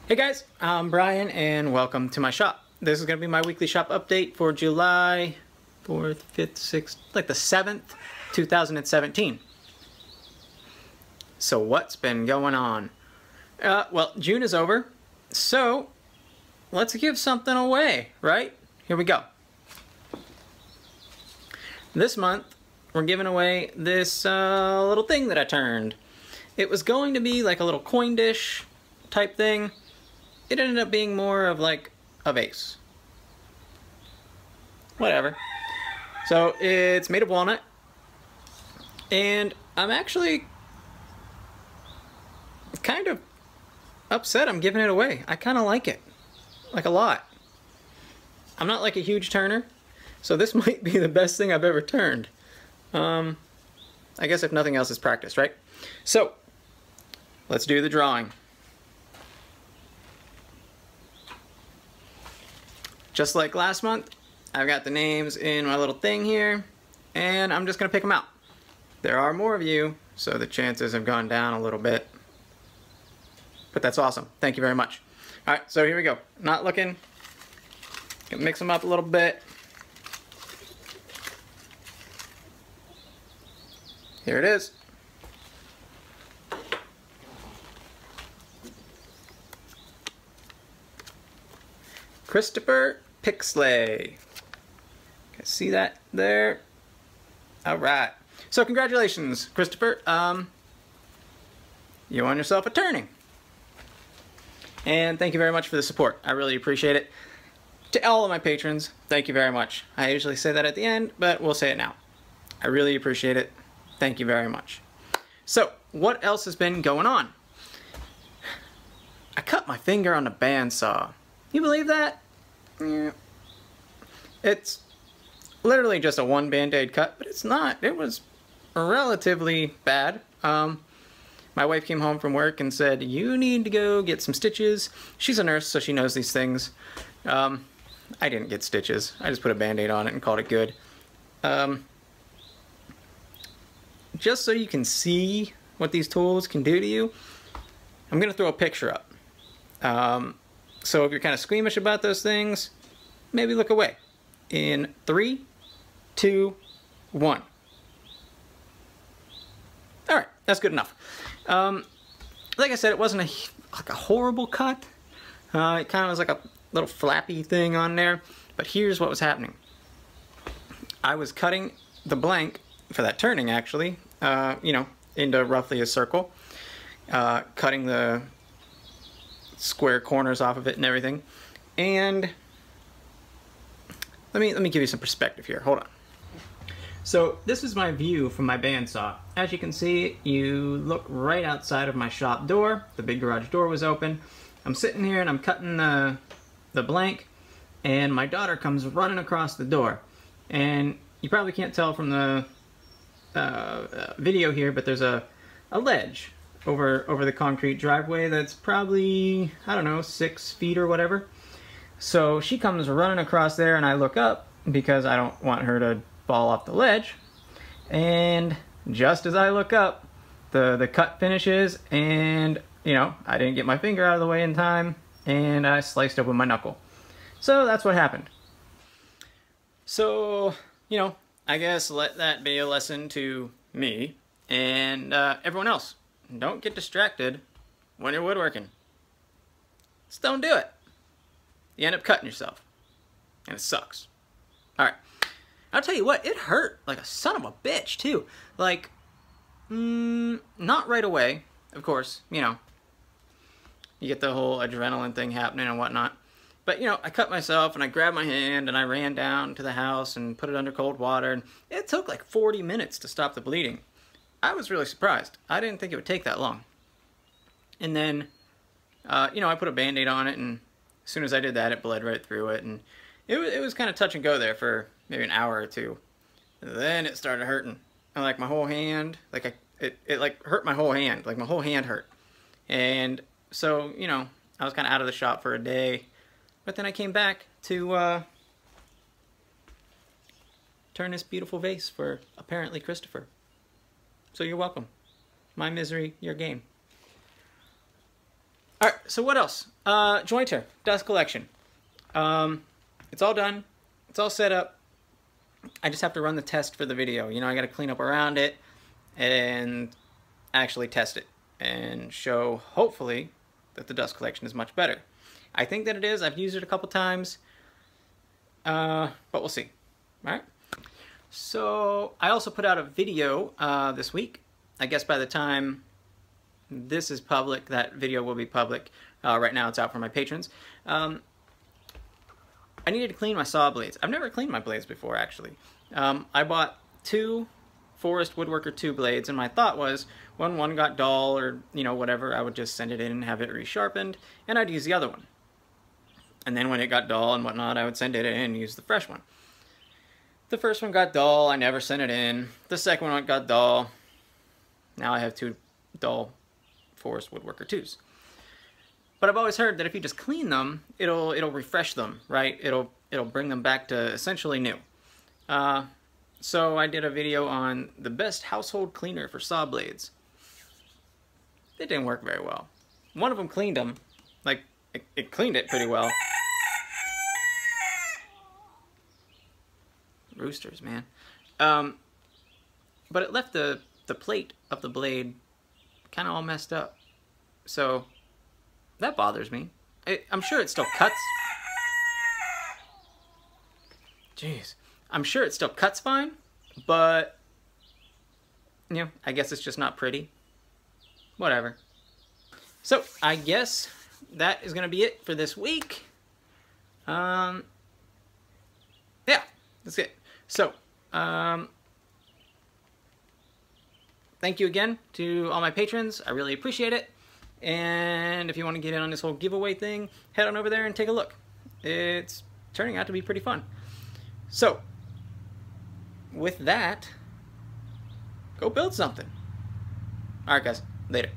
Hey guys, I'm Brian and welcome to my shop. This is going to be my weekly shop update for July 4th, 5th, 6th, like the 7th, 2017. So what's been going on? Well, June is over, so let's give something away, right? Here we go. This month, we're giving away this little thing that I turned. It was going to be like a little coin dish type thing. It ended up being more of like a vase. Whatever. So it's made of walnut, and I'm actually kind of upset I'm giving it away. I kind of like it, like a lot. I'm not like a huge turner, so this might be the best thing I've ever turned. I guess if nothing else is practice, right? So let's do the drawing. Just like last month, I've got the names in my little thing here, and I'm just going to pick them out. There are more of you, so the chances have gone down a little bit. But that's awesome. Thank you very much. Alright, so here we go. Not looking. Gonna mix them up a little bit. Here it is. Christopher Pixley. See that there? Alright. So congratulations, Christopher. You won yourself a turning. And thank you very much for the support. I really appreciate it. To all of my patrons, thank you very much. I usually say that at the end, but we'll say it now. I really appreciate it. Thank you very much. So, what else has been going on? I cut my finger on the bandsaw. You believe that? Yeah. It's literally just a one band-aid cut, but it's not. It was relatively bad. My wife came home from work and said, you need to go get some stitches. She's a nurse, so she knows these things. I didn't get stitches. I just put a band-aid on it and called it good. Just so you can see what these tools can do to you, I'm going to throw a picture up. So if you're kind of squeamish about those things, maybe look away. In 3, 2, 1. Alright, that's good enough. Like I said, it wasn't a horrible cut. It kind of was like a little flappy thing on there. But here's what was happening. I was cutting the blank for that turning, actually, you know, into roughly a circle. Cutting the square corners off of it and everything. And let me give you some perspective here. Hold on. So this is my view from my bandsaw. As you can see, you look right outside of my shop door. The big garage door was open. I'm sitting here and I'm cutting the blank, and my daughter comes running across the door. And you probably can't tell from the video here, but there's a ledge over the concrete driveway that's probably, I don't know, 6 feet or whatever. So she comes running across there, and I look up because I don't want her to fall off the ledge. And just as I look up, the cut finishes, and you know, I didn't get my finger out of the way in time, and I sliced open my knuckle. So that's what happened. So, you know, I guess let that be a lesson to me and everyone else. Don't get distracted when you're woodworking. Just don't do it. You end up cutting yourself. And it sucks. Alright. I'll tell you what, it hurt like a son of a bitch, too. Like, not right away, of course, you know. You get the whole adrenaline thing happening and whatnot. But, you know, I cut myself and I grabbed my hand and I ran down to the house and put it under cold water. And it took like 40 minutes to stop the bleeding. I was really surprised. I didn't think it would take that long. And then, you know, I put a band-aid on it, and as soon as I did that, it bled right through it. And it was kind of touch and go there for maybe an hour or two. And then it started hurting. And like my whole hand, like it like hurt my whole hand. Like my whole hand hurt. And so, you know, I was kind of out of the shop for a day. But then I came back to turn this beautiful vase for apparently Christopher. So you're welcome. My misery, your game. Alright, so what else? Jointer, dust collection. It's all done. It's all set up. I just have to run the test for the video. You know, I got to clean up around it and actually test it and show, hopefully, that the dust collection is much better. I think that it is. I've used it a couple times, but we'll see. All right. So I also put out a video this week. I guess by the time this is public, that video will be public. Right now it's out for my patrons. I needed to clean my saw blades. I've never cleaned my blades before, actually. I bought 2 Forest Woodworker 2 blades, and my thought was when one got dull or, you know, whatever, I would just send it in and have it resharpened, and I'd use the other one. And then when it got dull and whatnot, I would send it in and use the fresh one. The first one got dull, I never sent it in. The second one got dull. Now I have 2 dull Forest Woodworker 2s. But I've always heard that if you just clean them, it'll refresh them, right? It'll bring them back to essentially new. So I did a video on the best household cleaner for saw blades. It didn't work very well. One of them cleaned them, like it cleaned it pretty well. Roosters, man. But it left the plate of the blade kind of all messed up. So that bothers me. I'm sure it still cuts. Jeez. I'm sure it still cuts fine, but, you know, I guess it's just not pretty. Whatever. So, I guess that is going to be it for this week. Yeah, that's it. So, thank you again to all my patrons. I really appreciate it. And if you want to get in on this whole giveaway thing, head on over there and take a look. It's turning out to be pretty fun. So, with that, go build something. Alright guys, later.